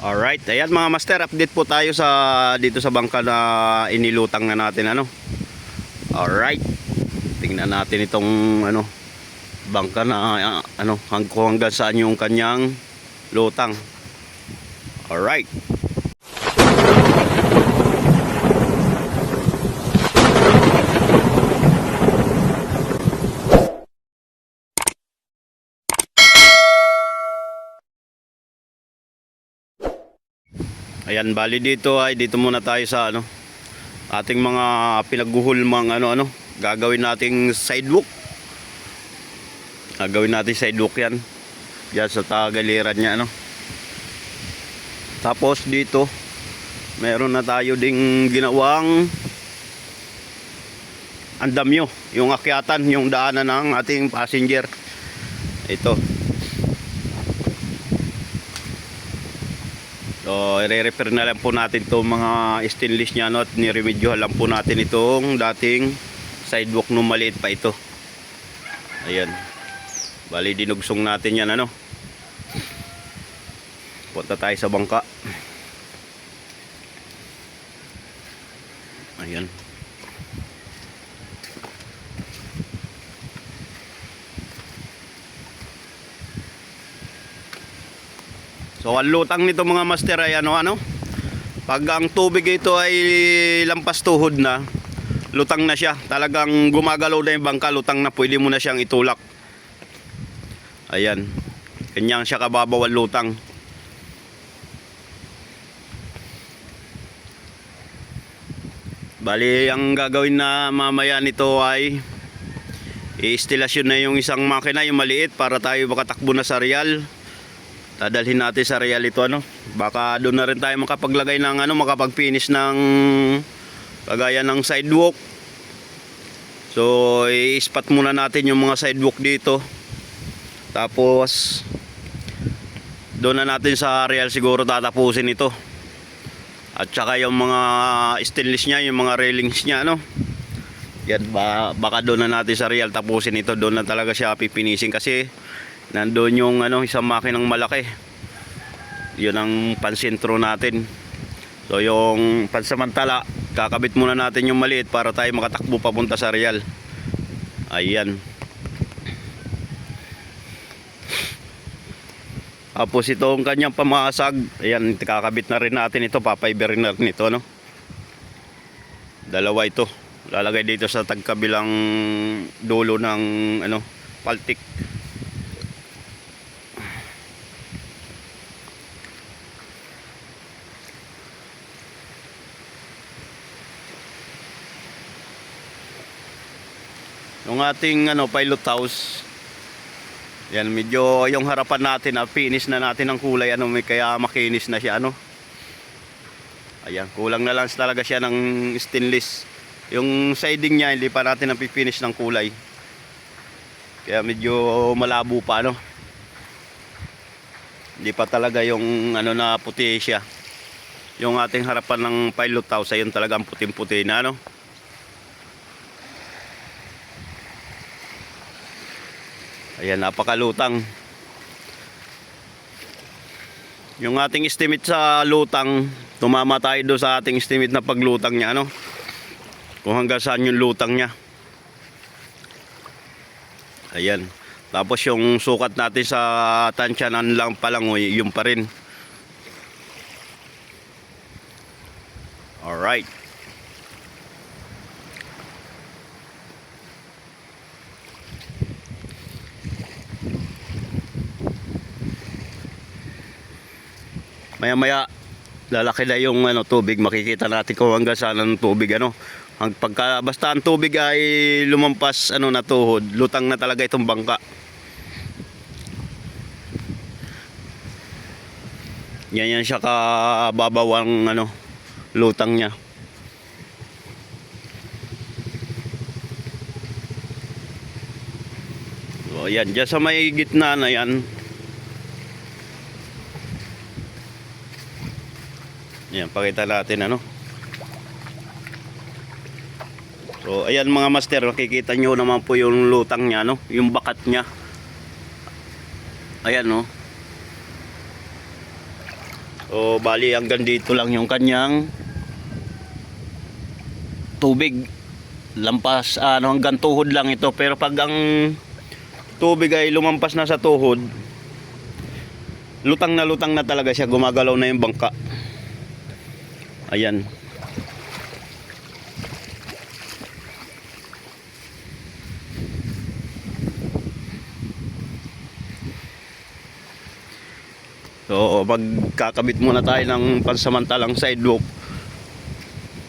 Alright, ayan mga master, update po tayo sa dito sa bangka na inilutang na natin ano. Alright. Tingnan natin itong bangka na hanggang saan yung kanyang lutang. Alright. Ayan, bali dito muna tayo sa ating mga pinagguhulmang gagawin nating sidewalk. Gagawin natin sidewalk yan. Diyan sa tagaliran niya Tapos dito meron na tayo ding ginawang andamyo, yung akyatan, yung daanan ng ating passenger. Ito. So, i-repair na lang po natin itong mga stainless niya at niremedyohan lang po natin itong dating sidewalk nung maliit pa ito. Ayan. Bali, dinugsong natin yan Punta tayo sa bangka. Ayan. So ang lutang nito mga master ay pag ang tubig ito ay lampas tuhod na, lutang na siya. Talagang gumagalaw na yung bangka, lutang na, pwede mo na siyang itulak. Ayan. Kanyang siya kababaw ang lutang. Bali, ang gagawin na mamaya nito ay i-instalasyon na yung isang makina, yung maliit, para tayo makatakbo na sa real. Dadalhin natin sa real ito baka doon na rin tayo makapaglagay ng makapag-finish ng kagaya ng sidewalk. So i-spot muna natin yung mga sidewalk dito, tapos doon na natin sa real siguro tatapusin ito. At saka yung mga stainless nya, yung mga railings nya yan, baka doon na natin sa real tapusin ito. Doon na talaga siya pipinisin kasi nandoon yung isang makinang malaki. Yun ang pansentro natin. So yung pansamantala, kakabit muna natin yung maliit para tayo makatakbo papunta sa real. Ayan. Tapos itong kanyang pamasag, ayan, kakabit na rin natin ito, papaiberin na rin ito dalawa ito. Lalagay dito sa tagkabilang dulo ng paltik. Yung ating pilot house, yan, medyo yung harapan natin finish na natin ang kulay may kaya makinis na siya Ayan, kulang na lang talaga siya ng stainless. Yung siding niya hindi pa natin finish ng kulay. Kaya medyo malabo pa Hindi pa talaga yung na puti siya. Yung ating harapan ng pilot house ayun talagang puting-puti na Ayan, napakalutang. Yung ating estimate sa lutang, tumama tayo doon sa ating estimate na paglutang niya kung hanggang saan yung lutang niya. Ayan. Tapos yung sukat natin sa tansyanan lang palang yung pa rin. Alright. Maya-maya lalaki na yung tubig, makikita natin kung hanggang saan ang tubig basta ang tubig ay lumampas na tuhod, lutang na talaga itong bangka. Yan siya kababaw ang lutang niya. So ayan, dyan sa may gitna na yan. Yan, pakita natin So ayan mga master, nakikita nyo naman po yung lutang niya yung bakat niya. Ayan O bali hanggang dito lang yung kanyang tubig. Lampas hanggang tuhod lang ito. Pero pag ang tubig ay lumampas na sa tuhod, lutang na talaga siya, gumagalaw na yung bangka. Ayan. So magkakabit muna tayo ng pansamantalang sidewalk.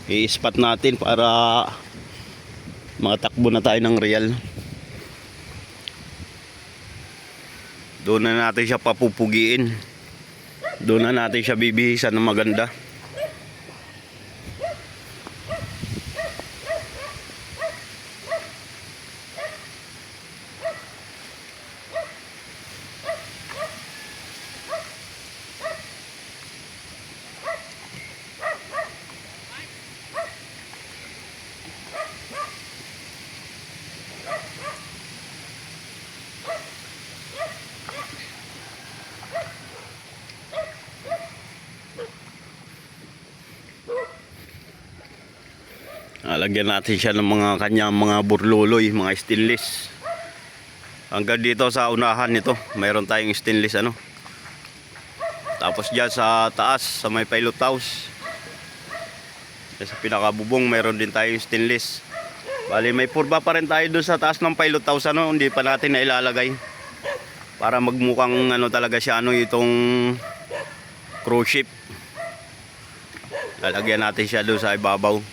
I-spot natin para makatakbo na tayo ng real. Doon na natin siya papupugiin. Doon na natin siya bibihisan ng maganda. Lagyan natin siya ng mga kanyang mga burluloy, mga stainless. Hanggang dito sa unahan nito, mayroon tayong stainless Tapos diyan sa taas, sa may pilot house. Sa pinakabubong, mayroon din tayong stainless. Bali, may purba pa rin tayo doon sa taas ng pilot house, hindi pa natin na ilalagay. Para magmukhang talaga siya, itong cruise ship. Lalagyan natin siya doon sa ibabaw.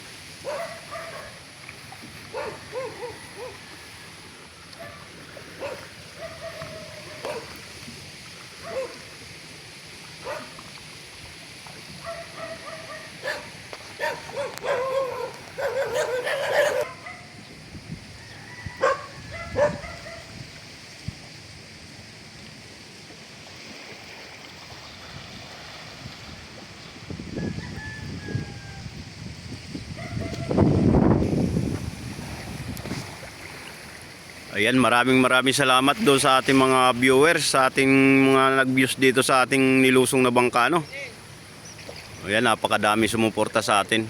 Ayan, maraming salamat doon sa ating mga viewers, sa ating mga nag-views dito sa ating nilusong na bangka, Ayan, napakadami sumuporta sa atin.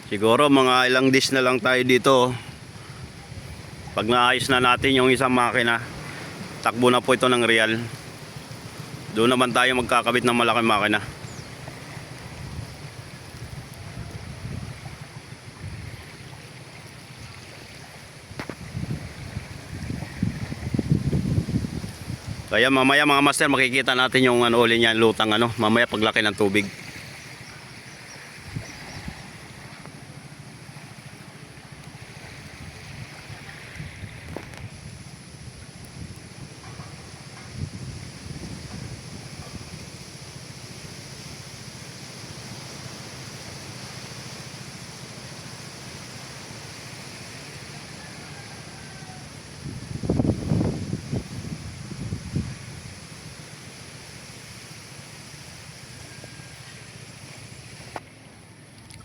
Siguro mga ilang days na lang tayo dito. Pag naayos na natin yung isang makina, takbo na po ito ng real. Doon naman tayo magkakabit ng malaking makina. Kaya mamaya mga master, makikita natin yung uli niyan, lutang mamaya paglaki ng tubig.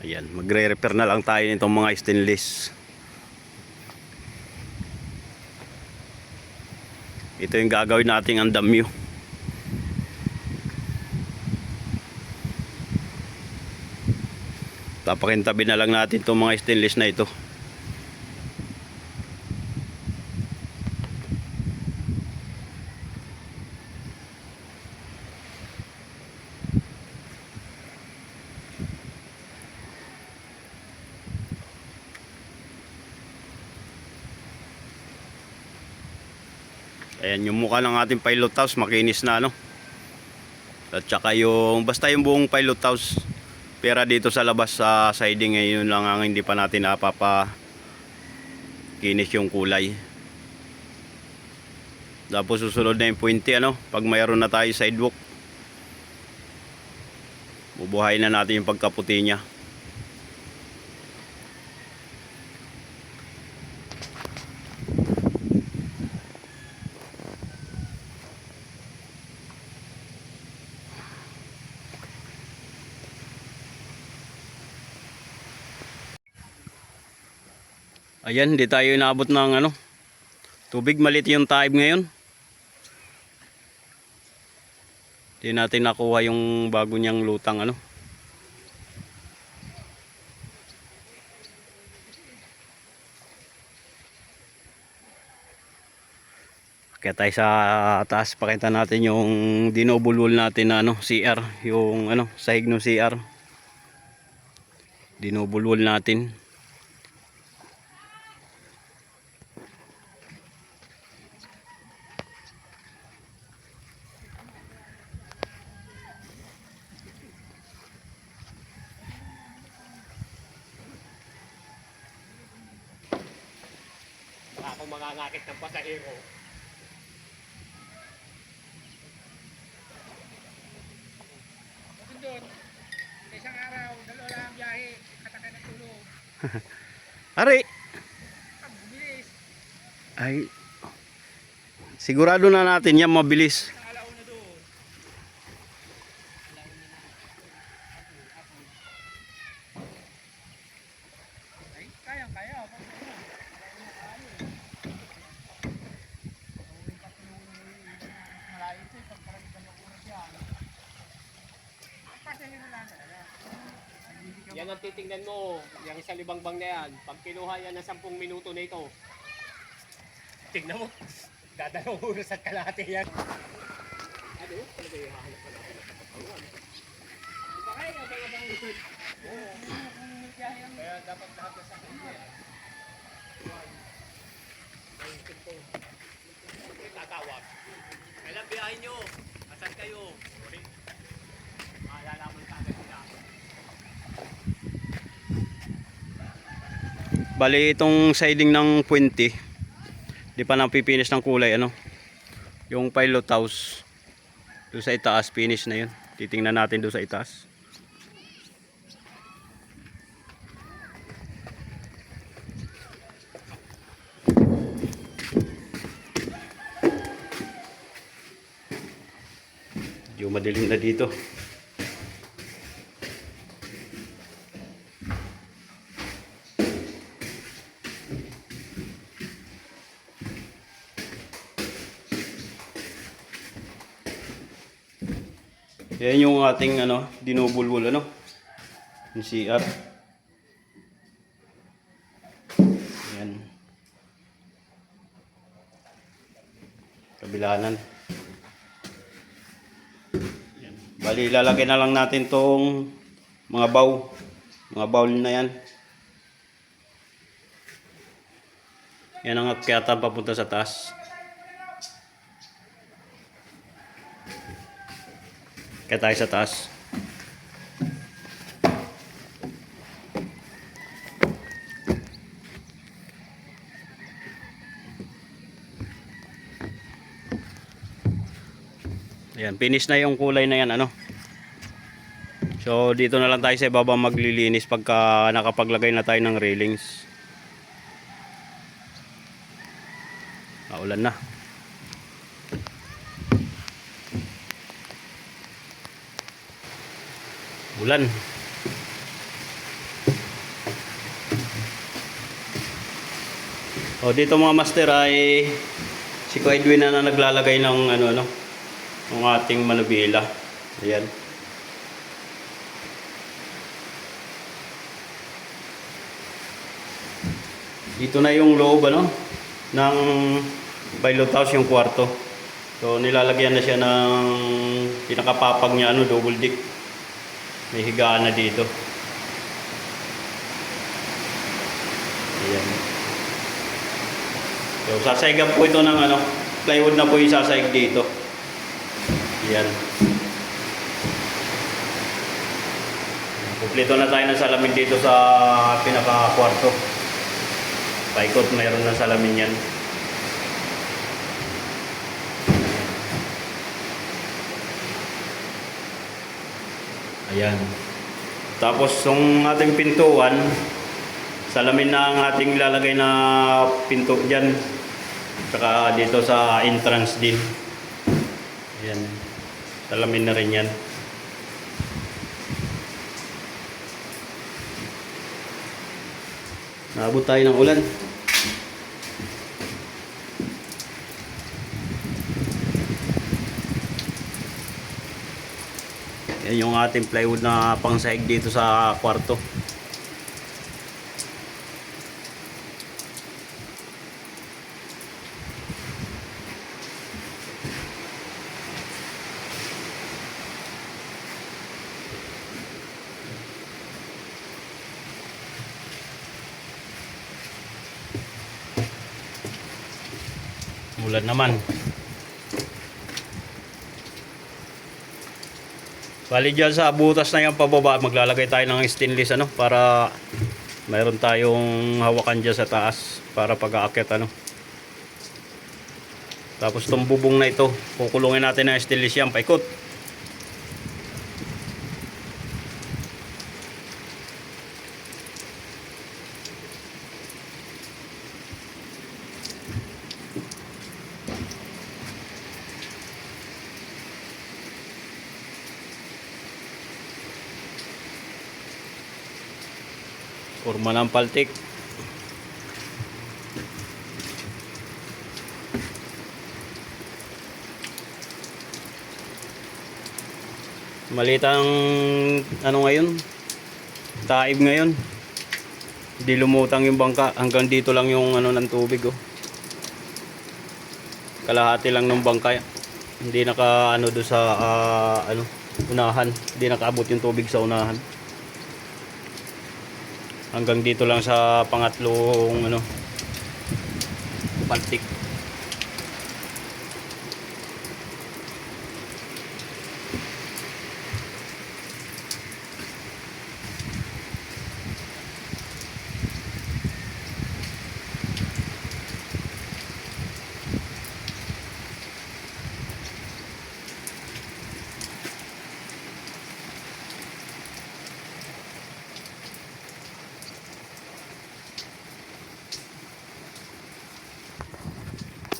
Ayan, magre-repair na lang tayo nitong mga stainless. Ito yung gagawin nating andamyo. Tapakintabi na lang natin itong mga stainless na ito. Ayan yung mukha ng ating pilot house, makinis na At saka yung, basta yung buong pilot house. Pera dito sa labas sa siding, yun lang ang hindi pa natin kinis yung kulay. Tapos susunod na yung puwente pag mayroon na tayo sidewalk. Bubuhayin na natin yung pagkaputi niya. Ayan, hindi tayo inaabot ng ano, tubig. Maliit yung taib ngayon. Hindi natin nakuha yung bago niyang lutang ano. Kaya tayo sa taas, pakita natin yung dinubulwul natin na ano, CR, yung ano, sahig ng CR. Dinubulwul natin. Ako mangangakit ng pasahero. Doon, isang araw, dalawa lang ang biyahe, katakan ng tulog. Ari! Ang bilis, Ay, sigurado na natin yan mabilis. sa alauna doon. Ay, kayang-kaya. Malayo ito, pagkaramitan ng oras yan. Ang pasahero lang talaga. Yan ang titingnan mo, yung sa libangbang na yan. Pag kinuha yan ng 10 minuto na ito, tignan mo, dadalawang oras at kalahati yan. Ano? Ano ba yung hahanap ko natin? Bakit? Ang mga bang kaya dapat lahat na sa kanya yan. Ay, ito. Tatawag. Kailan biyahin nyo? Asan kayo? Malalaman ka agad sila. Bali itong siding ng puwente, di pa napipinis ng kulay ano. Yung pilot house doon sa itaas, finish na yun. Titingnan natin doon sa itaas. Medyo madilim na dito. Yan yung ating ano, dinubulbul ano, yung CR. Yan. Kabilanan. Yan. Bali, lalagay na lang natin tong mga bowl na yan. Yan ang akyatan papunta sa taas. Kaya tayo sa taas. Ayan, finish na yung kulay na yan ano. So dito na lang tayo sa ibaba maglilinis pagka nakapaglagay na tayo ng railings. Ulan na. Ulan. O dito mga master ay si Kuya Edwin na naglalagay ng ano ng ating manubila. Ayan. Dito na yung loob ano ng pilot house, yung kwarto. So nilalagyan na siya ng pinakapapag niya ano, double deck. May higaan na dito. Ayan. So sasaygan po ito ng ano, plywood na po yung sasayag dito. Ayan. Kumpleto na tayo ng salamin dito sa pinaka-kwarto. Paikot, mayroon na salamin yan. Ayan. Tapos yung ating pintuan, salamin na ang ating lalagay na pinto dyan. Saka dito sa entrance din. Ayan. Salamin na rin yan. Naabot tayo ng ulan. Yan yung ating plywood na pangsahig dito sa kwarto. Ulan naman. Bali dyan sa butas na yan pababa, maglalagay tayo ng stainless ano, para mayroon tayong hawakan dyan sa taas para pag-aakyat ano. Tapos itong bubong na ito, kukulungin natin ng stainless yan, paikot. Forma ng paltik. Maliit ang ano ngayon, taib ngayon. Hindi lumutang yung bangka, hanggang dito lang yung ano ng tubig oh. Kalahati lang ng bangka. Hindi naka ano do sa ano, unahan, hindi nakaabot yung tubig sa unahan. Hanggang dito lang sa pangatlong ano, paltik.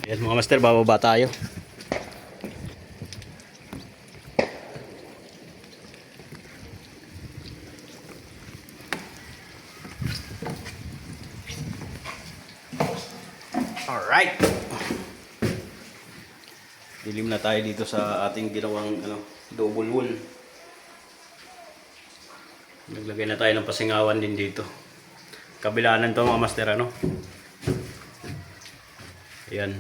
Ayan mga master, bababa tayo. Alright. Dilim na tayo dito sa ating ginawang ano, double wool. Naglagay na tayo ng pasingawan din dito. Kabilanan to mga master ano. Ayan.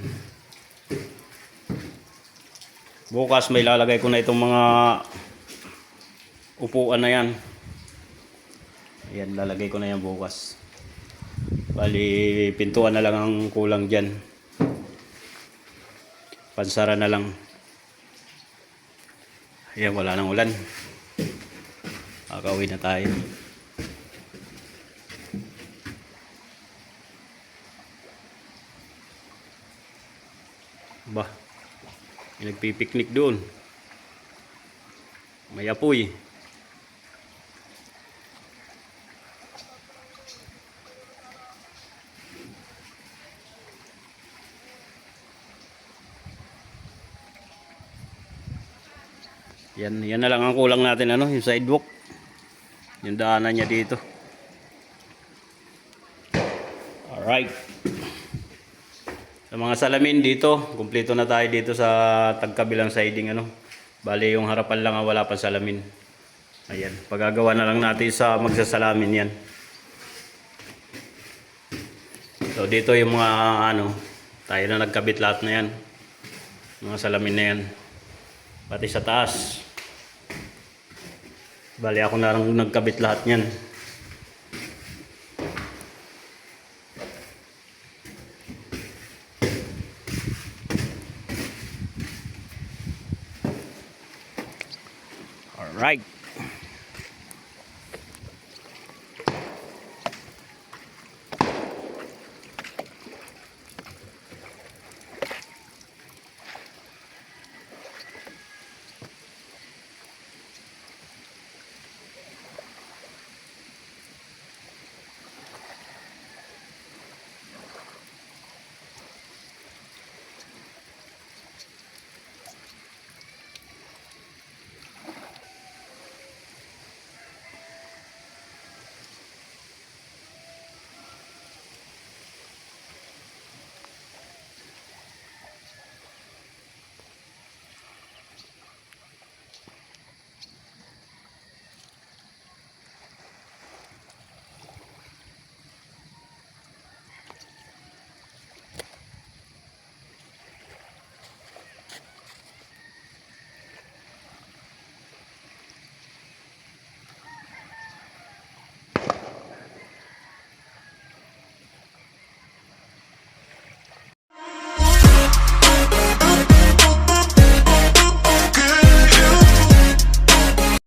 Bukas may lalagay ko na itong mga upuan na yan. Ayan, lalagay ko na yan bukas. Bali, pintuan na lang ang kulang dyan. Pansara na lang. Ayan, wala nang ulan. Kakauwi na tayo. Bah, may nagpipiknik doon. May apoy. Yan na lang ang kulang natin ano, yung sidewalk. Yung daanan niya dito. Alright. Sa mga salamin dito, kumpleto na tayo dito sa tagkabilang siding ano. Bali yung harapan lang ang wala pa salamin. Ayan, pagagawa na lang natin sa magsasalamin yan. So dito yung mga ano, tayo na nagkabit lahat na yan. Mga salamin na yan. Pati sa taas. Bali ako na lang nagkabit lahat niyan. Alright.